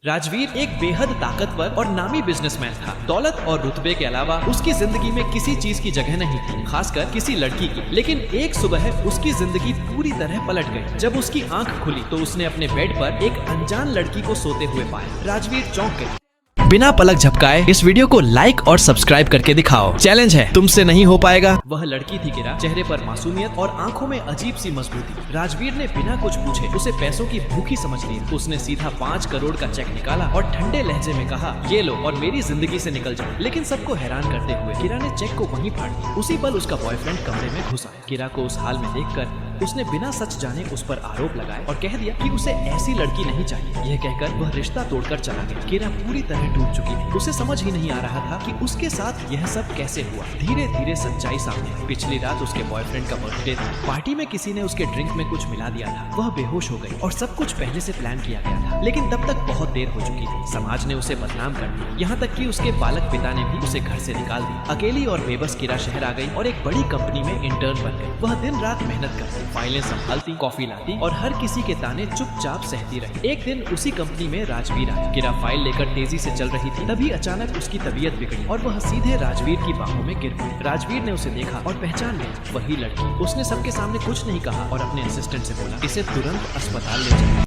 राजवीर एक बेहद ताकतवर और नामी बिजनेसमैन था। दौलत और रुतबे के अलावा उसकी जिंदगी में किसी चीज की जगह नहीं थी, खासकर किसी लड़की की। लेकिन एक सुबह उसकी जिंदगी पूरी तरह पलट गई। जब उसकी आंख खुली तो उसने अपने बेड पर एक अनजान लड़की को सोते हुए पाया। राजवीर चौंक गई। बिना पलक झपकाए इस वीडियो को लाइक और सब्सक्राइब करके दिखाओ। चैलेंज है, तुमसे नहीं हो पाएगा। वह लड़की थी किरा, चेहरे पर मासूमियत और आंखों में अजीब सी मजबूती। राजवीर ने बिना कुछ पूछे उसे पैसों की भूखी समझ ली। उसने सीधा 5 करोड़ का चेक निकाला और ठंडे लहजे में कहा, ये लो और मेरी जिंदगी से निकल जाओ। लेकिन सबको हैरान करते हुए किरा ने चेक को वहीं फाड़ दिया। उसी पल उसका बॉयफ्रेंड कमरे में घुस आया। किरा को उस हाल में देखकर उसने बिना सच जाने उस पर आरोप लगाए और कह दिया कि उसे ऐसी लड़की नहीं चाहिए। यह कहकर वह रिश्ता तोड़कर चला गया। किरा पूरी तरह टूट चुकी थी। उसे समझ ही नहीं आ रहा था कि उसके साथ यह सब कैसे हुआ। धीरे धीरे सच्चाई सामने आई। पिछली रात उसके बॉयफ्रेंड का बर्थडे था। पार्टी में किसी ने उसके ड्रिंक में कुछ मिला दिया था। वह बेहोश हो गई और सब कुछ पहले से प्लान किया गया था। लेकिन तब तक बहुत देर हो चुकी थी। समाज ने उसे बदनाम कर दिया। यहाँ तक कि उसके बालक पिता ने भी उसे घर से निकाल दिया। अकेली और बेबस किरा शहर आ गई और एक बड़ी कंपनी में इंटर्न बन गई। वह दिन रात मेहनत करती, फाइलें संभालती, कॉफी लाती और हर किसी के ताने चुपचाप सहती रही। एक दिन उसी कंपनी में राजवीर आया। किरा फाइल लेकर तेजी से चल रही थी। तभी अचानक उसकी तबीयत बिगड़ी और वह सीधे राजवीर की बाहों में गिर पड़ी। राजवीर ने उसे देखा और पहचान लिया, वही लड़की। उसने सबके सामने कुछ नहीं कहा और अपने असिस्टेंट से बोला, इसे तुरंत अस्पताल ले जाओ।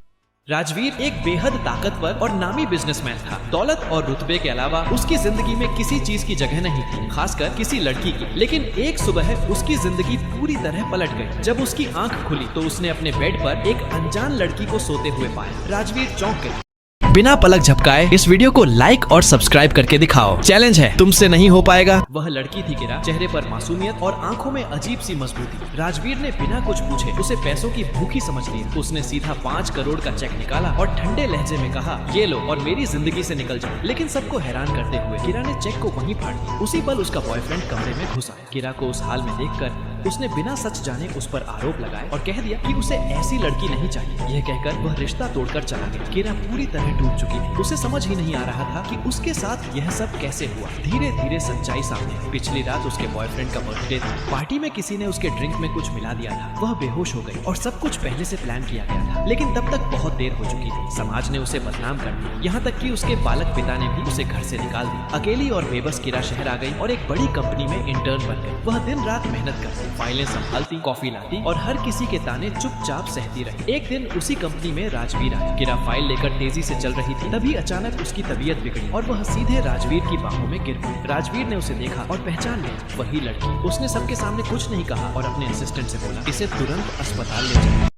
राजवीर एक बेहद ताकतवर और नामी बिजनेसमैन था। दौलत और रुतबे के अलावा उसकी जिंदगी में किसी चीज की जगह नहीं थी, खासकर किसी लड़की की। लेकिन एक सुबह उसकी जिंदगी पूरी तरह पलट गई। जब उसकी आंख खुली तो उसने अपने बेड पर एक अनजान लड़की को सोते हुए पाया। राजवीर चौंक गई। बिना पलक झपकाए इस वीडियो को लाइक और सब्सक्राइब करके दिखाओ। चैलेंज है, तुमसे नहीं हो पाएगा। वह लड़की थी किरा, चेहरे पर मासूमियत और आंखों में अजीब सी मजबूती। राजवीर ने बिना कुछ पूछे उसे पैसों की भूखी समझ ली। उसने सीधा 5 करोड़ का चेक निकाला और ठंडे लहजे में कहा, ये लो और मेरी जिंदगी से निकल जाओ। लेकिन सबको हैरान करते हुए किरा ने चेक को वहीं फाड़ दिया। उसी पल उसका बॉयफ्रेंड कमरे में घुस आया। किरा को उस हाल में देखकर उसने बिना सच जाने उस पर आरोप लगाए और कह दिया कि उसे ऐसी लड़की नहीं चाहिए। यह कहकर वह रिश्ता तोड़कर चला गया। किरा पूरी तरह टूट चुकी थी। उसे समझ ही नहीं आ रहा था कि उसके साथ यह सब कैसे हुआ। धीरे धीरे सच्चाई सामने आई। पिछली रात उसके बॉयफ्रेंड का बर्थडे था। पार्टी में किसी ने उसके ड्रिंक में कुछ मिला दिया था। वह बेहोश हो गई और सब कुछ पहले से प्लान किया गया था। लेकिन तब तक बहुत देर हो चुकी थी। समाज ने उसे बदनाम कर दिया। यहाँ तक कि उसके बालक पिता ने भी उसे घर से निकाल दिया। अकेली और बेबस किरा शहर आ गई और एक बड़ी कंपनी में इंटर्न बन गई। वह दिन रात मेहनत करती, फाइलें संभालती, कॉफी लाती और हर किसी के ताने चुपचाप सहती रही। एक दिन उसी कंपनी में राजवीर आया। किरा फाइल लेकर तेजी से चल रही थी। तभी अचानक उसकी तबीयत बिगड़ी और वह सीधे राजवीर की बाहों में गिर पड़ी। राजवीर ने उसे देखा और पहचान लिया, वही लड़की। उसने सबके सामने कुछ नहीं कहा और अपने असिस्टेंट से बोला, इसे तुरंत अस्पताल ले जाओ।